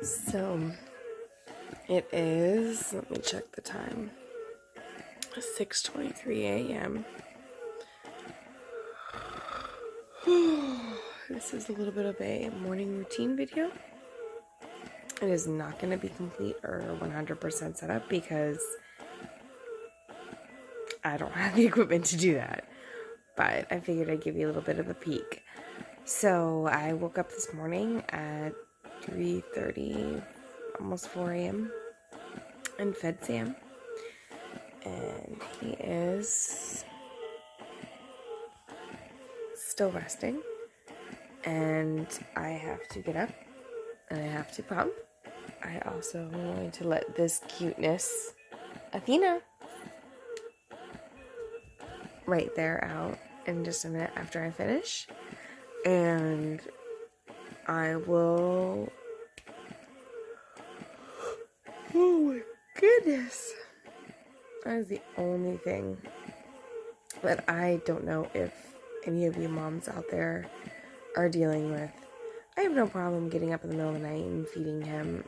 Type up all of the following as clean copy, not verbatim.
So it is, let me check the time, 6:23 a.m. This is a little bit of a morning routine video. It is not going to be complete or 100% set up because I don't have the equipment to do that. But I figured I'd give you a little bit of a peek. So I woke up this morning at 3:30, almost 4 a.m. and fed Sam. And he is still resting. And I have to get up and I have to pump. I also am going to let this cuteness, Athena, right there out in just a minute after I finish. And I will... Oh my goodness. That is the only thing that I don't know if any of you moms out there are dealing with. I have no problem getting up in the middle of the night and feeding him.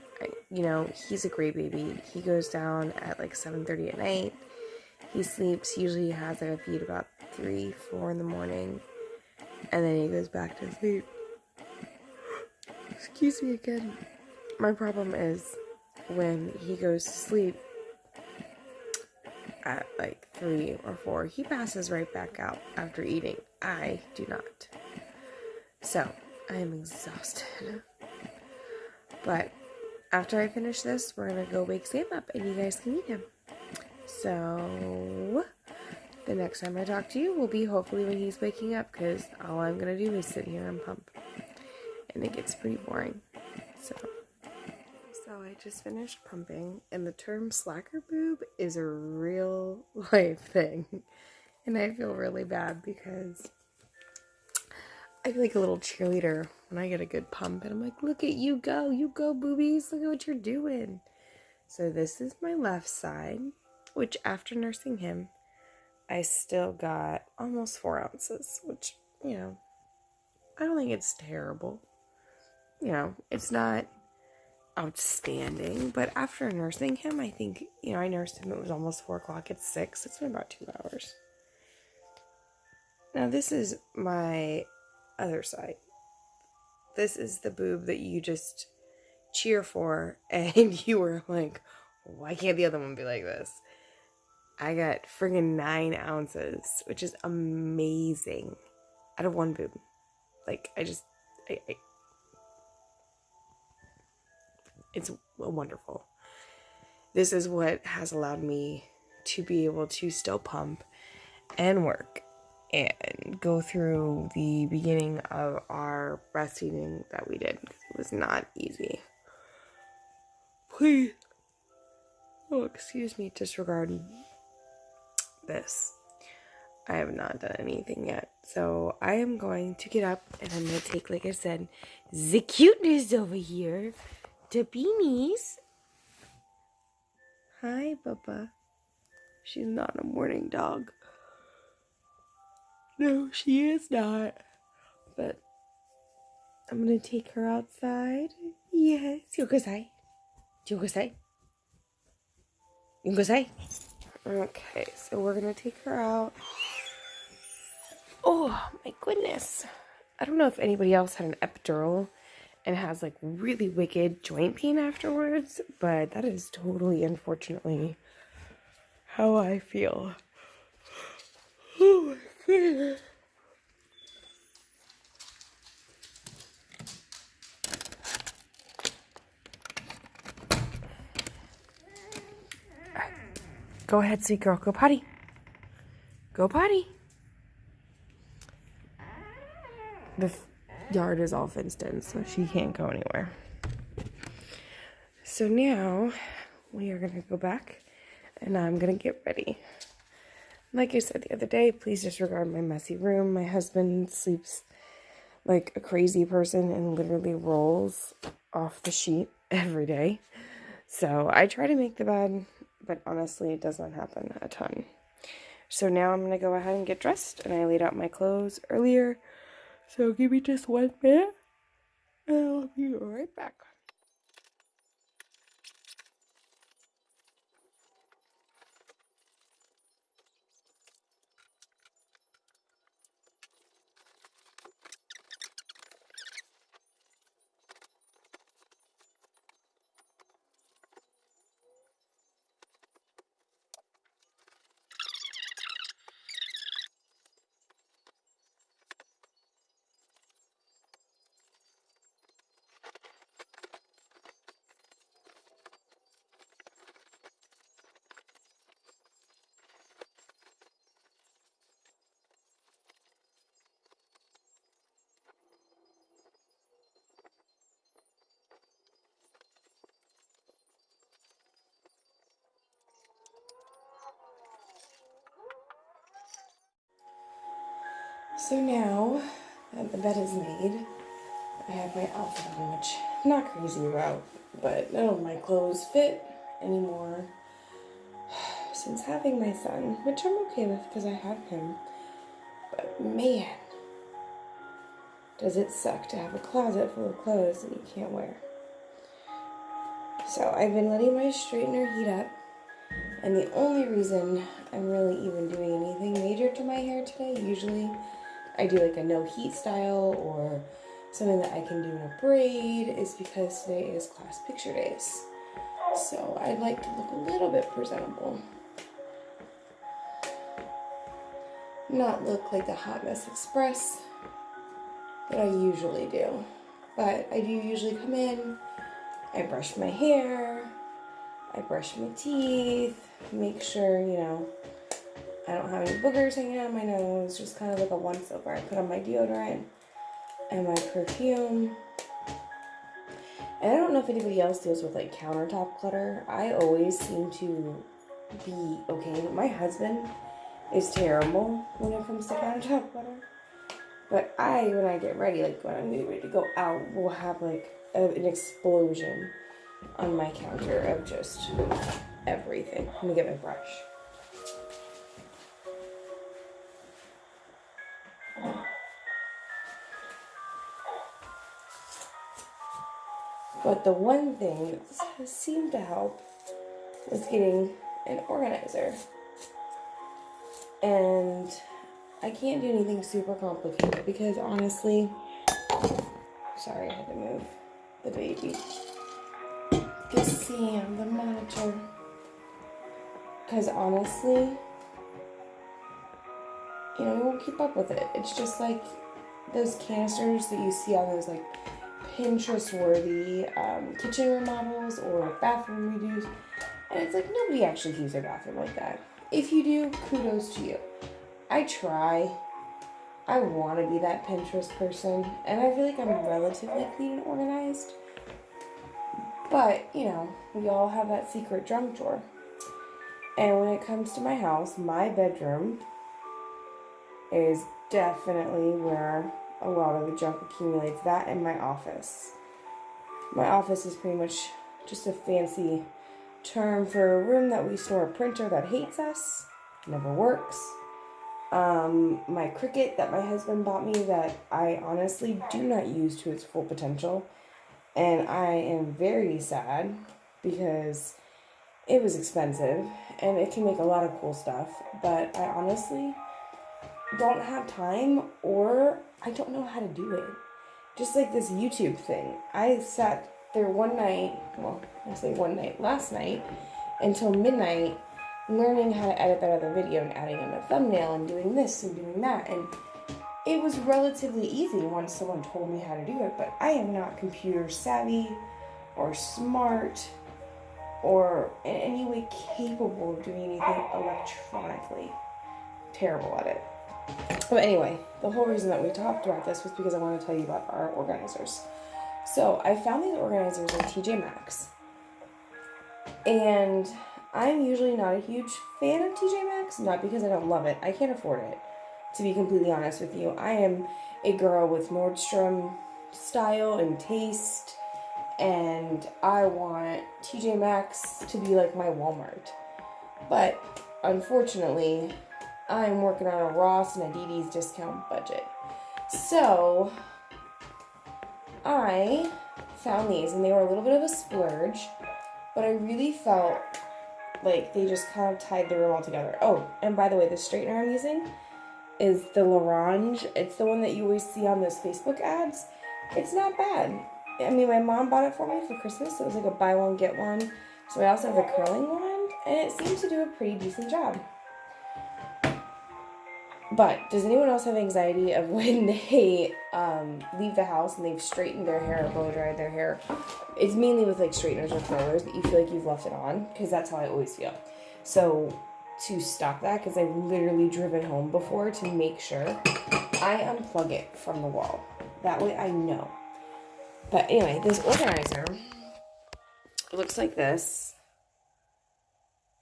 He's a great baby. He goes down at like 7:30 at night. He sleeps, usually has like a feed about 3, 4 in the morning. And then he goes back to sleep. Excuse me again. My problem is when he goes to sleep at like 3 or 4, he passes right back out after eating. I do not. So, I am exhausted. But after I finish this, we're going to go wake Sam up and you guys can meet him. So, the next time I talk to you will be hopefully when he's waking up, because all I'm going to do is sit here and pump. And it gets pretty boring. So I just finished pumping, and the term slacker boob is a real life thing. And I feel really bad because I feel like a little cheerleader when I get a good pump, and I'm like, look at you go boobies, look at what you're doing. So this is my left side, which after nursing him, I still got almost 4 ounces, which, I don't think it's terrible. It's not outstanding, but after nursing him, I think, I nursed him, it was almost 4 o'clock, it's 6, it's been about 2 hours. Now this is my other side. This is the boob that you just cheer for, and you were like, why can't the other one be like this? I got friggin' 9 ounces, which is amazing, out of one boob. Like, it's wonderful. This is what has allowed me to be able to still pump and work and go through the beginning of our breastfeeding that we did. It was not easy. Please, excuse me, disregard this. I have not done anything yet. So I am going to get up and I'm going to take, like I said, the cuteness over here to beanies. Hi, Bubba. She's not a morning dog. No, she is not. But I'm going to take her outside. Yes. You go say. You go say. You go say. Okay, so we're going to take her out. Oh, my goodness. I don't know if anybody else had an epidural and has like really wicked joint pain afterwards, but that is totally, unfortunately, how I feel. Oh my goodness. Go ahead, sweet girl. Go potty. Go potty. The yard is all fenced in, so she can't go anywhere. So now we are going to go back and I'm going to get ready. Like I said the other day, please disregard my messy room. My husband sleeps like a crazy person and literally rolls off the sheet every day. So I try to make the bed, but honestly, it does not happen a ton. So now I'm going to go ahead and get dressed, and I laid out my clothes earlier. So give me just 1 minute, and I'll be right back. So now that the bed is made, I have my outfit on, which I'm not crazy about, but none of my clothes fit anymore since having my son, which I'm okay with because I have him. But man, does it suck to have a closet full of clothes that you can't wear. So I've been letting my straightener heat up, and the only reason I'm really even doing anything major to my hair today, usually I do like a no heat style or something that I can do in a braid, is because today is class picture days. So I'd like to look a little bit presentable. Not look like the Hot Mess Express that I usually do. But I do usually come in, I brush my hair, I brush my teeth, make sure, you know, I don't have any boogers hanging out of my nose, just kind of like a once over. I put on my deodorant and my perfume. And I don't know if anybody else deals with like countertop clutter. I always seem to be okay. My husband is terrible when it comes to countertop clutter. But when I get ready, like when I'm getting ready to go out, we'll have like an explosion on my counter of just everything. Let me get my brush. But the one thing that has seemed to help was getting an organizer. And I can't do anything super complicated because honestly, sorry, I had to move the baby. Sam, the monitor. Because honestly, you know, we won't keep up with it. It's just like those canisters that you see on those like Pinterest-worthy kitchen remodels or bathroom redos. And it's like nobody actually keeps their bathroom like that. If you do, kudos to you. I try. I want to be that Pinterest person, and I feel like I'm relatively clean and organized. But, you know, we all have that secret junk drawer. And when it comes to my house, my bedroom is definitely where a lot of the junk accumulates. That and my office. My office is pretty much just a fancy term for a room that we store a printer that hates us, never works. My Cricut that my husband bought me that I honestly do not use to its full potential. And I am very sad because it was expensive and it can make a lot of cool stuff. But I honestly don't have time, or I don't know how to do it. Just like this YouTube thing. I sat there one night, well, I say one night, last night, until midnight, learning how to edit that other video and adding in a thumbnail and doing this and doing that. And it was relatively easy once someone told me how to do it, but I am not computer savvy or smart or in any way capable of doing anything electronically. Terrible at it. But anyway, the whole reason that we talked about this was because I want to tell you about our organizers. So I found these organizers at TJ Maxx. And I'm usually not a huge fan of TJ Maxx, not because I don't love it. I can't afford it, to be completely honest with you. I am a girl with Nordstrom style and taste, and I want TJ Maxx to be like my Walmart. But unfortunately, I'm working on a Ross and a DD's discount budget. So I found these, and they were a little bit of a splurge, but I really felt like they just kind of tied the room all together. Oh, and by the way, the straightener I'm using is the L'Orange. It's the one that you always see on those Facebook ads. It's not bad. I mean, my mom bought it for me for Christmas. So it was like a buy one, get one. So I also have the curling one, and it seems to do a pretty decent job. But does anyone else have anxiety of when they leave the house and they've straightened their hair or blow dried their hair? It's mainly with like straighteners or curlers that you feel like you've left it on, because that's how I always feel. So to stop that, because I've literally driven home before to make sure, I unplug it from the wall. That way I know. But anyway, this organizer looks like this.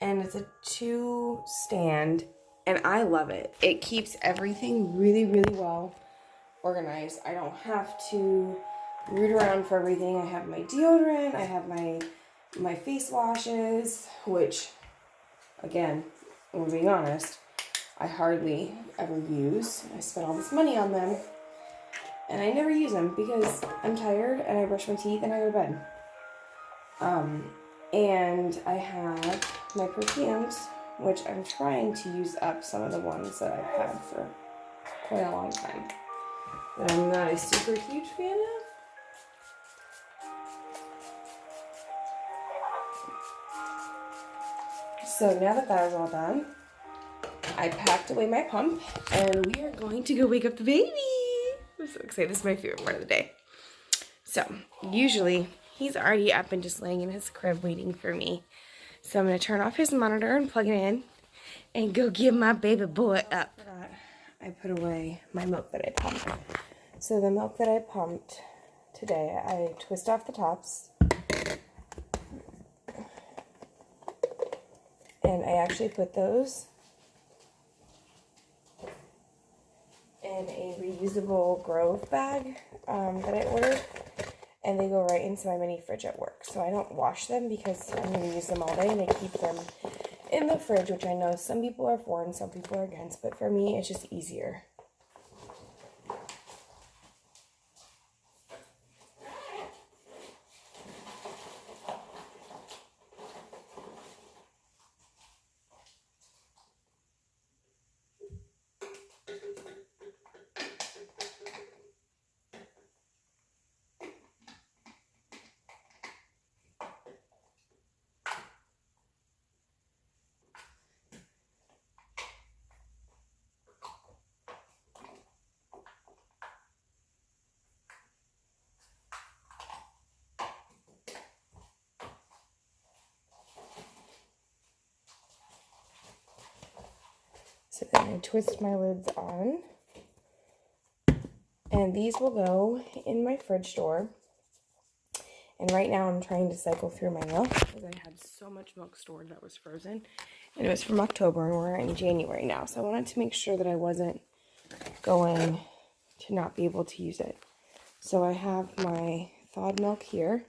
And it's a 2-stand And I love it. It keeps everything really, really well organized. I don't have to root around for everything. I have my deodorant, I have my face washes, which, again, I'm being honest, I hardly ever use. I spent all this money on them, and I never use them because I'm tired and I brush my teeth and I go to bed. And I have my perfumes, which I'm trying to use up some of the ones that I've had for quite a long time, that I'm not a super huge fan of. So now that that is all done, I packed away my pump, and we are going to go wake up the baby. I'm so excited. This is my favorite part of the day. So usually he's already up and just laying in his crib waiting for me. So I'm going to turn off his monitor and plug it in and go give my baby boy up. I put away my milk that I pumped. So the milk that I pumped today, I twist off the tops. And I actually put those in a reusable Grove bag that I ordered. And they go right into my mini fridge at work. So I don't wash them because I'm going to use them all day, and I keep them in the fridge, which I know some people are for and some people are against, but for me it's just easier. So then I twist my lids on, and these will go in my fridge door. And right now I'm trying to cycle through my milk because I had so much milk stored that was frozen, and it was from October, and we're in January now. So I wanted to make sure that I wasn't going to not be able to use it. So I have my thawed milk here.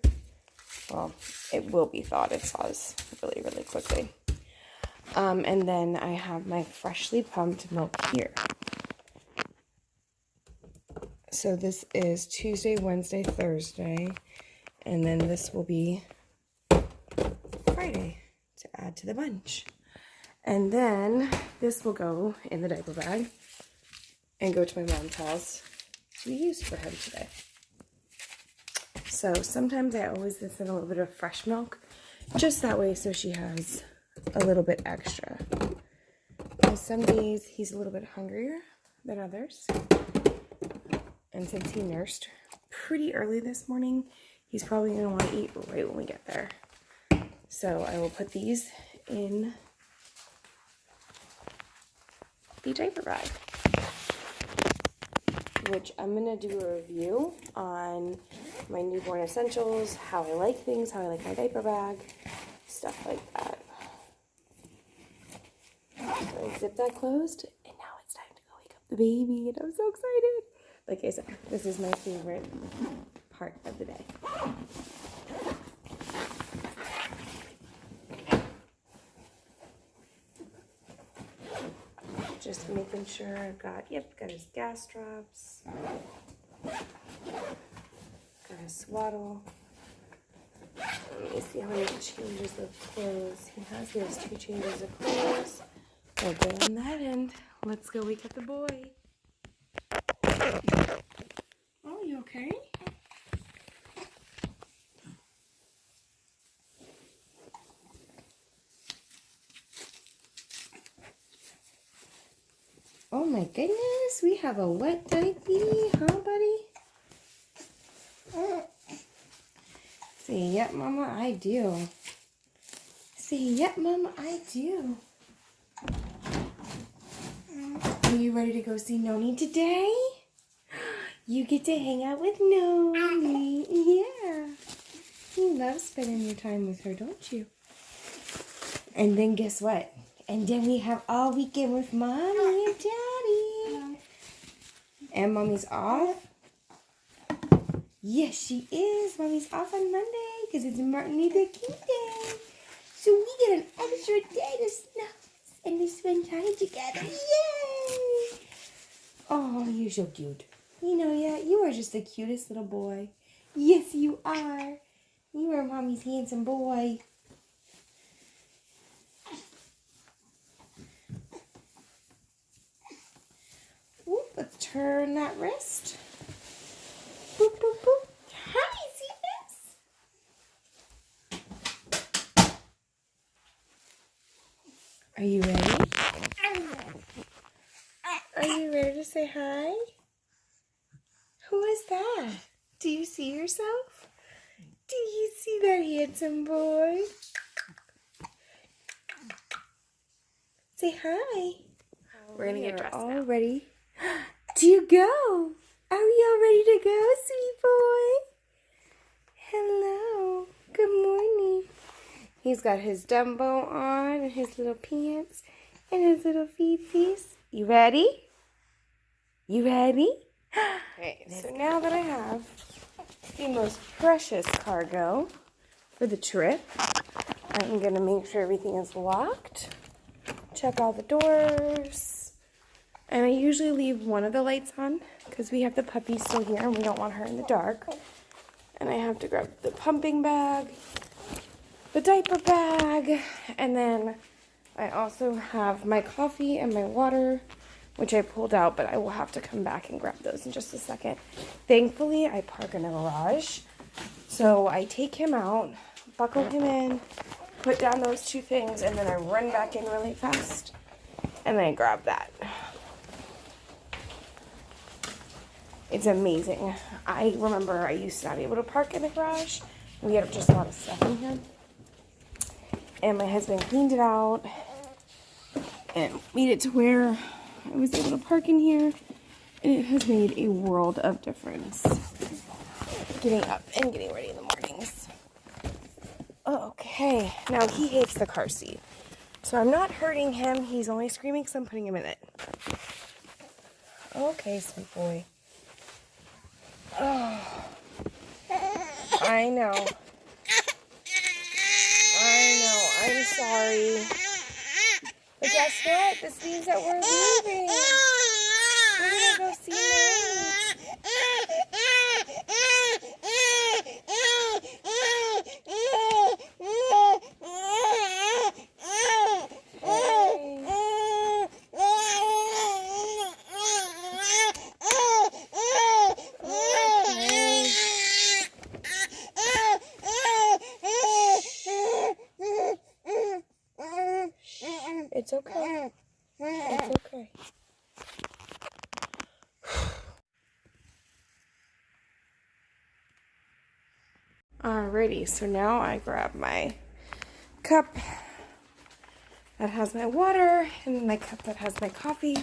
Well, it will be thawed. It thaws really, really quickly. And then I have my freshly pumped milk here. So this is Tuesday, Wednesday, Thursday, and then this will be Friday to add to the bunch. And then this will go in the diaper bag and go to my mom's house to use for him today. So sometimes I always mix in a little bit of fresh milk, just that way so she has a little bit extra. And some days he's a little bit hungrier than others. And since he nursed pretty early this morning, he's probably going to want to eat right when we get there. So I will put these in the diaper bag, which I'm going to do a review on my newborn essentials, how I like things, how I like my diaper bag, stuff like that. So I zip that closed, and now it's time to go wake up the baby, and I'm so excited. Like I said, this is my favorite part of the day. Just making sure I've got, got his gas drops, got his swaddle. Let me see how many changes of clothes he has. He has 2 changes of clothes. We're good on that end. Let's go wake up the boy. Oh, you okay? Oh my goodness, we have a wet diaper, huh, buddy? Say, yep, Mama, I do. Say, yep, Mama, I do. Are you ready to go see Noni today? You get to hang out with Noni. Yeah. You love spending your time with her, don't you? And then guess what? And then we have all weekend with Mommy and Daddy. And Mommy's off. Yes, she is. Mommy's off on Monday because it's Martin Luther King Day. So we get an extra day to snuggle and to spend time together. Yay! Oh, you're so cute. You know, yeah, you are just the cutest little boy. Yes, you are. You are Mommy's handsome boy. Whoop, let's turn that wrist. Boop, boop, boop. Hi, see this? Are you ready? Are you ready to say hi? Who is that? Do you see yourself? Do you see that handsome boy? Say hi. We're gonna get dressed all ready to go. Are we all ready to go, sweet boy? Hello. Good morning. He's got his Dumbo on and his little pants and his little feetsies. You ready? You ready? Okay, so now that I have the most precious cargo for the trip, I'm gonna make sure everything is locked, check all the doors, and I usually leave one of the lights on because we have the puppy still here and we don't want her in the dark. And I have to grab the pumping bag, the diaper bag, and then I also have my coffee and my water, which I pulled out, but I will have to come back and grab those in just a second. Thankfully, I park in the garage, so I take him out, buckle him in, put down those two things, and then I run back in really fast, and then I grab that. It's amazing. I remember I used to not be able to park in the garage. We had just a lot of stuff in here. And my husband cleaned it out and made it to where I was able to park in here. And it has made a world of difference getting up and getting ready in the mornings. Okay, now he hates the car seat. So I'm not hurting him. He's only screaming because I'm putting him in it. Okay, sweet boy. Oh, I know. I'm sorry. But guess what? This means that we're leaving. We're gonna go see Mommy. It's okay. It's okay. Alrighty, so now I grab my cup that has my water and my cup that has my coffee.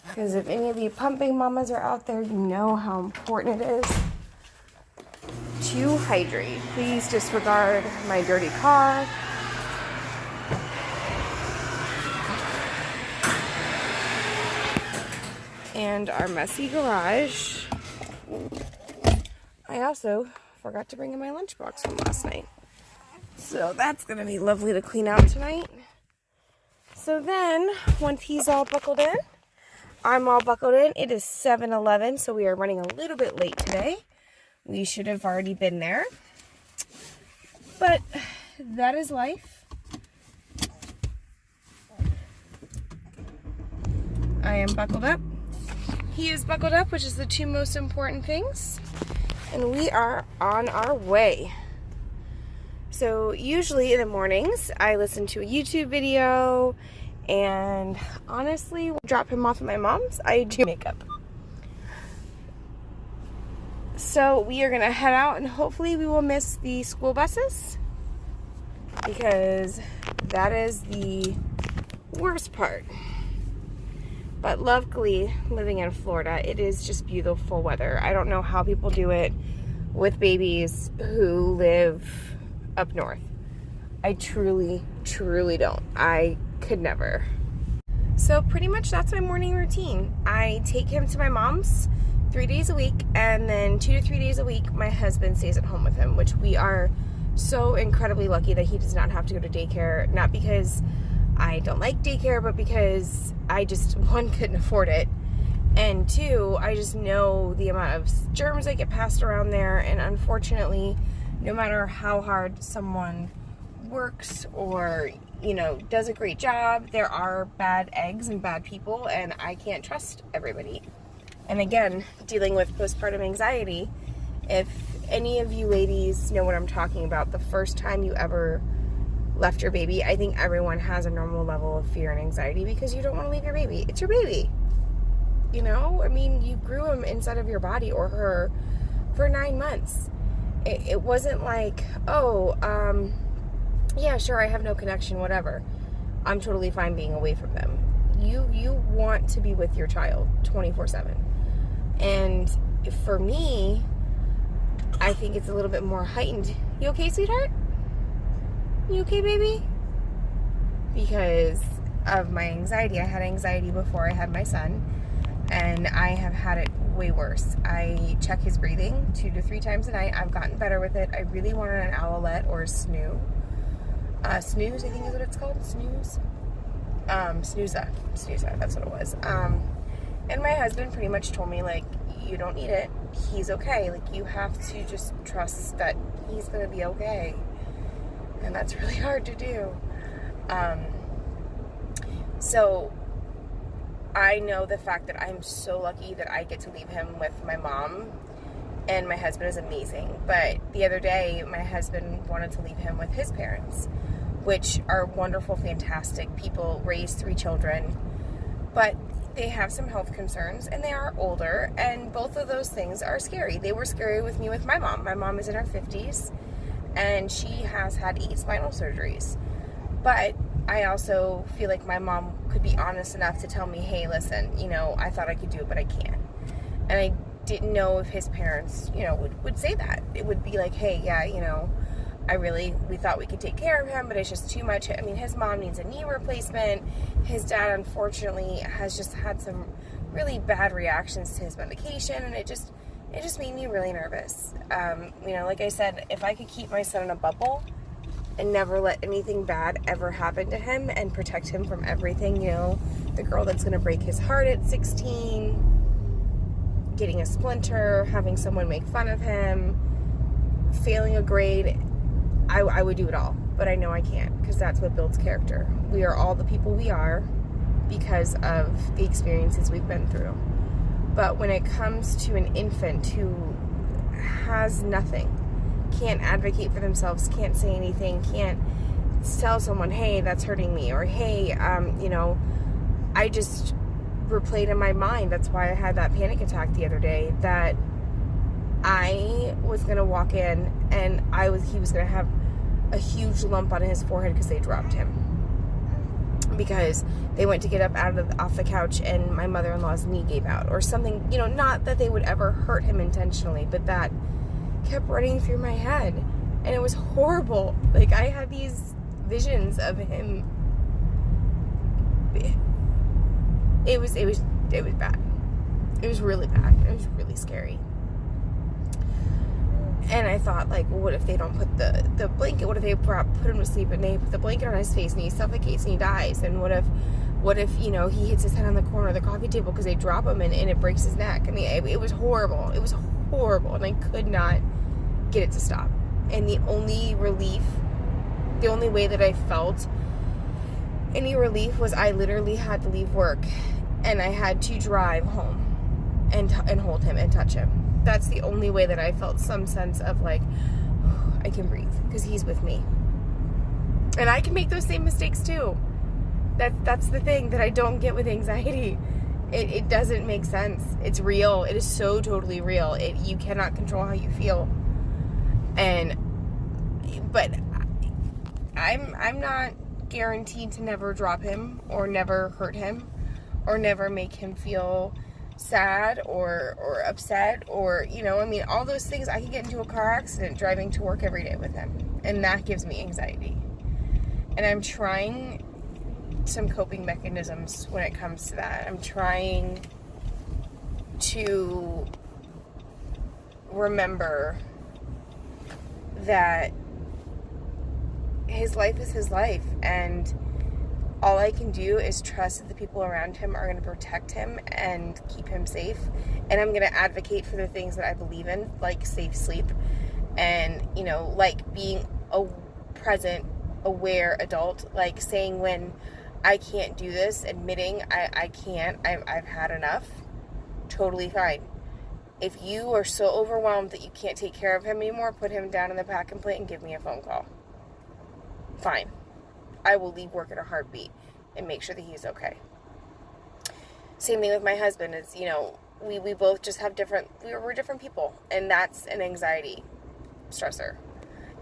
Because if any of you pumping mamas are out there, you know how important it is to hydrate. Please disregard my dirty car. And our messy garage. I also forgot to bring in my lunchbox from last night. So that's going to be lovely to clean out tonight. So then, once he's all buckled in, I'm all buckled in. It is 7:11, so we are running a little bit late today. We should have already been there. But that is life. I am buckled up. He is buckled up, which is the two most important things. And we are on our way. So usually in the mornings, I listen to a YouTube video, and honestly, drop him off at my mom's, I do makeup. So we are gonna head out, and hopefully we will miss the school buses, because that is the worst part. But luckily, living in Florida, it is just beautiful weather. I don't know how people do it with babies who live up north. I truly, truly don't. I could never. So pretty much that's my morning routine. I take him to my mom's 3 days a week, and then 2 to 3 days a week my husband stays at home with him, which we are so incredibly lucky that he does not have to go to daycare. Not because I don't like daycare, but because I just, one, couldn't afford it, and two, I just know the amount of germs that get passed around there. And unfortunately, no matter how hard someone works or, you know, does a great job, there are bad eggs and bad people, and I can't trust everybody. And again, dealing with postpartum anxiety, if any of you ladies know what I'm talking about, the first time you ever left your baby, I think everyone has a normal level of fear and anxiety because you don't want to leave your baby. It's your baby. You know, I mean, you grew him inside of your body, or her, for 9 months. It wasn't like, oh, yeah, sure, I have no connection, whatever. I'm totally fine being away from them. You want to be with your child 24/7. And for me, I think it's a little bit more heightened. You okay, sweetheart? You okay, baby? Because of my anxiety. I had anxiety before I had my son, and I have had it way worse. I check his breathing 2 to 3 times a night. I've gotten better with it. I really wanted an owlet or a snooze. Snooze, I think is what it's called. Snooze. Snooza, that's what it was. And my husband pretty much told me, like, you don't need it. He's okay. Like, you have to just trust that he's gonna be okay. And that's really hard to do. So I know the fact that I'm so lucky that I get to leave him with my mom, and my husband is amazing. But the other day, my husband wanted to leave him with his parents, which are wonderful, fantastic people, raised 3 children, but they have some health concerns, and they are older, and both of those things are scary. They were scary with me with my mom. My mom is in her 50s, and she has had 8 spinal surgeries. But I also feel like my mom could be honest enough to tell me, hey, listen, you know, I thought I could do it, but I can't. And I didn't know if his parents, you know, would say that. It would be like, hey, yeah, you know, we thought we could take care of him, but it's just too much. I mean, his mom needs a knee replacement. His dad, unfortunately, has just had some really bad reactions to his medication, and it just made me really nervous. You know, like I said, if I could keep my son in a bubble and never let anything bad ever happen to him and protect him from everything, you know, the girl that's going to break his heart at 16, getting a splinter, having someone make fun of him, failing a grade, I would do it all. But I know I can't, because that's what builds character. We are all the people we are because of the experiences we've been through. But when it comes to an infant who has nothing, can't advocate for themselves, can't say anything, can't tell someone, hey, that's hurting me, or hey, you know, I just replayed in my mind, that's why I had that panic attack the other day, that I was going to walk in and he was going to have a huge lump on his forehead because they dropped him. Because they went to get up off the couch and my mother-in-law's knee gave out or something, you know, not that they would ever hurt him intentionally, but that kept running through my head, and it was horrible. Like, I had these visions of him. It was bad. It was really bad. It was really scary. And I thought, like, well, what if they don't put the blanket? What if they put him to sleep and they put the blanket on his face and he suffocates and he dies? And what if you know, he hits his head on the corner of the coffee table because they drop him and it breaks his neck? I mean, it was horrible. It was horrible, and I could not get it to stop. And the only way that I felt any relief was I literally had to leave work and I had to drive home and hold him and touch him. That's the only way that I felt some sense of, like, oh, I can breathe because he's with me. And I can make those same mistakes too. That's the thing that I don't get with anxiety. It doesn't make sense. It's real. It is so totally real. You cannot control how you feel. But I'm not guaranteed to never drop him or never hurt him or never make him feel sad or upset, or, you know, I mean, all those things. I can get into a car accident driving to work every day with him, and that gives me anxiety. And I'm trying some coping mechanisms when it comes to that. I'm trying to remember that his life is his life, and all I can do is trust that the people around him are going to protect him and keep him safe. And I'm going to advocate for the things that I believe in, like safe sleep and, you know, like being a present, aware adult, like saying when I can't do this, admitting I can't, I've had enough. Totally fine. If you are so overwhelmed that you can't take care of him anymore, put him down in the pack and plate and give me a phone call. Fine. I will leave work in a heartbeat and make sure that he's okay. Same thing with my husband is, you know, we both just have we're different people, and that's an anxiety stressor.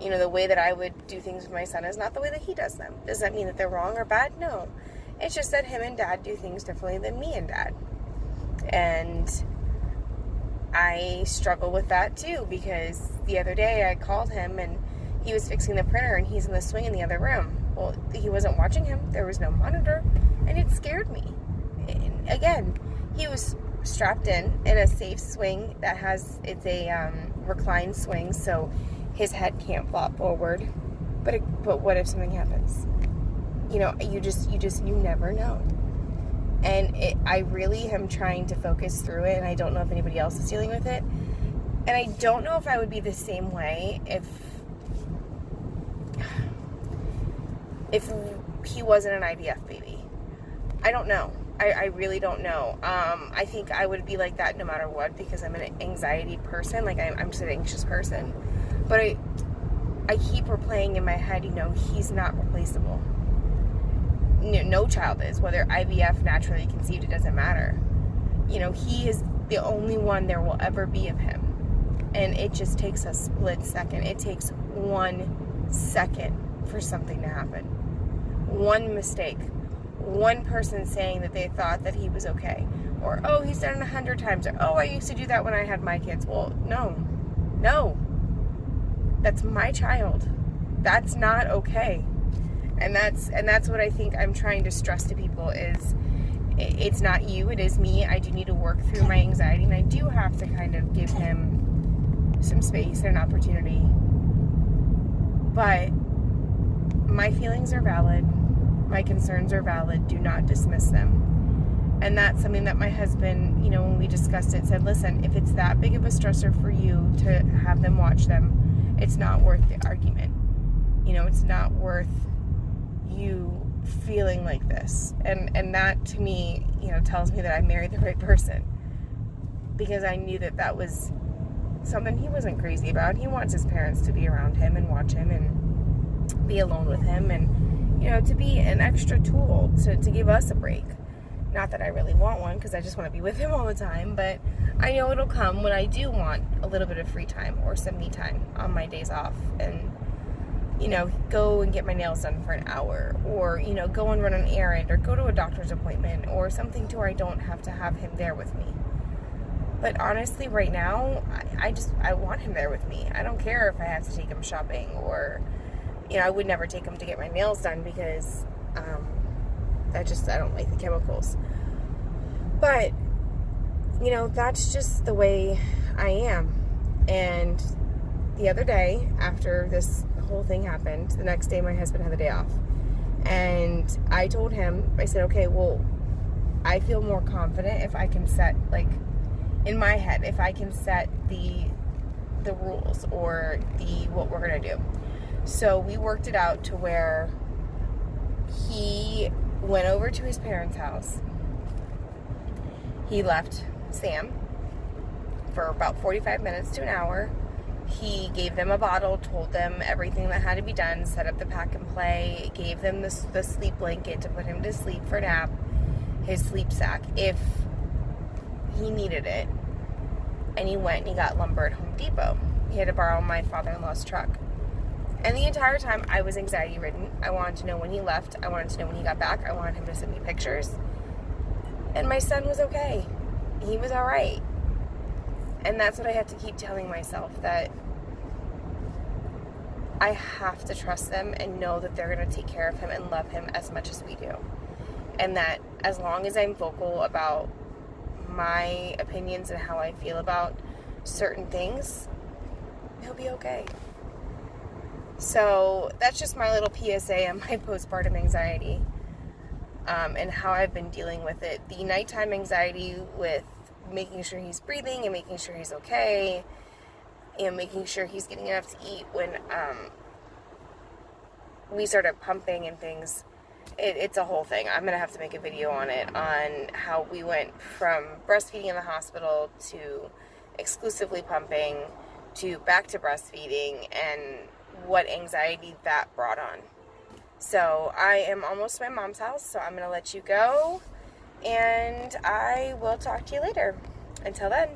You know, the way that I would do things with my son is not the way that he does them. Does that mean that they're wrong or bad? No. It's just that him and dad do things differently than me and dad. And I struggle with that too, because the other day I called him and he was fixing the printer and he's in the swing in the other room. Well, he wasn't watching him. There was no monitor, and it scared me. And again, he was strapped in a safe swing that it's a reclined swing, so his head can't flop forward. But what if something happens? You know, you never know. And I really am trying to focus through it, and I don't know if anybody else is dealing with it. And I don't know if I would be the same way if he wasn't an IVF baby. I don't know. I really don't know. I think I would be like that no matter what, because I'm an anxiety person. Like, I'm just an anxious person. But I keep replaying in my head, you know, he's not replaceable. No child is. Whether IVF, naturally conceived, it doesn't matter. You know, he is the only one there will ever be of him. And it just takes a split second. It takes 1 second for something to happen. One mistake. One person saying that they thought that he was okay. Or, oh, he's done it 100 times. Or, oh, I used to do that when I had my kids. Well, no. That's my child. That's not okay. And that's what I think I'm trying to stress to people is it's not you, it is me. I do need to work through my anxiety, and I do have to kind of give him some space and an opportunity. But my feelings are valid. My concerns are valid. Do not dismiss them. And that's something that my husband, you know, when we discussed it, said, listen, if it's that big of a stressor for you to have them watch them, it's not worth the argument. You know, it's not worth you feeling like this. And that, to me, you know, tells me that I married the right person. Because I knew that was something he wasn't crazy about. He wants his parents to be around him and watch him and be alone with him and, you know, to be an extra tool to give us a break. Not that I really want one, because I just want to be with him all the time, but I know it'll come when I do want a little bit of free time or some me time on my days off, and, you know, go and get my nails done for an hour, or, you know, go and run an errand, or go to a doctor's appointment, or something to where I don't have to have him there with me. But honestly, right now, I want him there with me. I don't care if I have to take him shopping, or, you know, I would never take him to get my nails done because, I don't like the chemicals. But, you know, that's just the way I am. And the other day, after this whole thing happened, the next day my husband had the day off. And I told him, I said, okay, well, I feel more confident if I can set, like, in my head, if I can set the rules or what we're going to do. So we worked it out to where he went over to his parents' house. He left Sam for about 45 minutes to an hour. He gave them a bottle, told them everything that had to be done, set up the pack and play, gave them the sleep blanket to put him to sleep for a nap, his sleep sack, if he needed it. And he went and he got lumber at Home Depot. He had to borrow my father-in-law's truck. And the entire time, I was anxiety-ridden. I wanted to know when he left. I wanted to know when he got back. I wanted him to send me pictures. And my son was okay. He was all right. And that's what I have to keep telling myself, that I have to trust them and know that they're going to take care of him and love him as much as we do. And that as long as I'm vocal about my opinions and how I feel about certain things, he'll be okay. So that's just my little PSA on my postpartum anxiety, and how I've been dealing with it. The nighttime anxiety with making sure he's breathing and making sure he's okay and making sure he's getting enough to eat when we started pumping and things. It's a whole thing. I'm going to have to make a video on it, on how we went from breastfeeding in the hospital to exclusively pumping to back to breastfeeding and what anxiety that brought on. So I am almost to my mom's house, so I'm going to let you go, and I will talk to you later. Until then.